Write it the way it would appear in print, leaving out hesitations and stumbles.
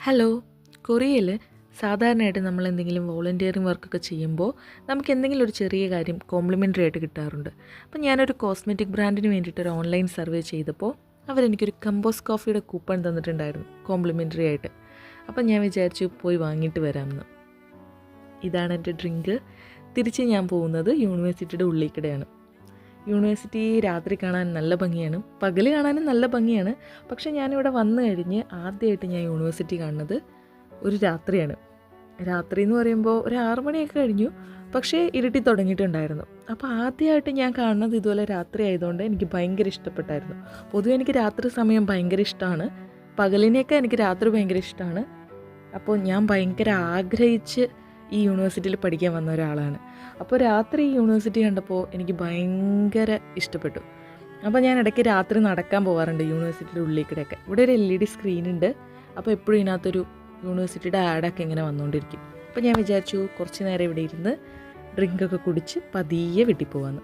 Hello. കൊറിയയിൽ സാധാരണയായിട്ട് നമ്മൾ എന്തെങ്കിലും വോളണ്ടിയറിങ് വർക്കൊക്കെ ചെയ്യുമ്പോൾ നമുക്ക് എന്തെങ്കിലും ഒരു ചെറിയ കാര്യം കോംപ്ലിമെൻ്ററി ആയിട്ട് കിട്ടാറുണ്ട്. അപ്പോൾ ഞാനൊരു കോസ്മെറ്റിക് ബ്രാൻഡിന് വേണ്ടിയിട്ട് ഒരു ഓൺലൈൻ സർവേ ചെയ്തപ്പോൾ അവരെനിക്കൊരു കമ്പോസ് കോഫിയുടെ കൂപ്പൺ തന്നിട്ടുണ്ടായിരുന്നു കോംപ്ലിമെൻ്ററി ആയിട്ട്. അപ്പം ഞാൻ വിചാരിച്ചു പോയി വാങ്ങിയിട്ട് വരാമെന്ന്. ഇതാണ് എൻ്റെ ഡ്രിങ്ക്. തിരിച്ച് ഞാൻ പോകുന്നത് യൂണിവേഴ്സിറ്റിയുടെ ഉള്ളിൽക്കിടെയാണ്. യൂണിവേഴ്സിറ്റി രാത്രി കാണാൻ നല്ല ഭംഗിയാണ്, പകൽ കാണാനും നല്ല ഭംഗിയാണ്. പക്ഷേ ഞാനിവിടെ വന്നു കഴിഞ്ഞ് ആദ്യമായിട്ട് ഞാൻ യൂണിവേഴ്സിറ്റി കാണുന്നത് ഒരു രാത്രിയാണ്. രാത്രി എന്ന് പറയുമ്പോൾ ഒരു 6 മണിയൊക്കെ കഴിഞ്ഞു, പക്ഷേ ഇരുട്ടി തുടങ്ങിയിട്ടുണ്ടായിരുന്നു. അപ്പോൾ ആദ്യമായിട്ട് ഞാൻ കാണുന്നത് ഇതുപോലെ രാത്രി ആയതുകൊണ്ട് എനിക്ക് ഭയങ്കര ഇഷ്ടപ്പെട്ടായിരുന്നു. പൊതുവെ എനിക്ക് രാത്രി സമയം ഭയങ്കര ഇഷ്ടമാണ്, പകലിനെയൊക്കെ എനിക്ക് രാത്രി ഭയങ്കര ഇഷ്ടമാണ്. അപ്പോൾ ഞാൻ ഭയങ്കര ആഗ്രഹിച്ച് ഈ യൂണിവേഴ്സിറ്റിയിൽ പഠിക്കാൻ വന്ന ഒരാളാണ്. അപ്പോൾ രാത്രി ഈ യൂണിവേഴ്സിറ്റി കണ്ടപ്പോൾ എനിക്ക് ഭയങ്കര ഇഷ്ടപ്പെട്ടു. അപ്പോൾ ഞാൻ ഇടയ്ക്ക് രാത്രി നടക്കാൻ പോകാറുണ്ട് യൂണിവേഴ്സിറ്റിയുടെ ഉള്ളിൽ കൂടെയൊക്കെ. ഇവിടെ ഒരു LED സ്ക്രീൻ ഉണ്ട്. അപ്പോൾ എപ്പോഴും ഇതിനകത്തൊരു യൂണിവേഴ്സിറ്റിയുടെ ആഡൊക്കെ ഇങ്ങനെ വന്നുകൊണ്ടിരിക്കും. അപ്പോൾ ഞാൻ വിചാരിച്ചു കുറച്ച് നേരം ഇവിടെ ഇരുന്ന് ഡ്രിങ്കൊക്കെ കുടിച്ച് പതിയെ വീട്ടിൽ പോകാമെന്ന്.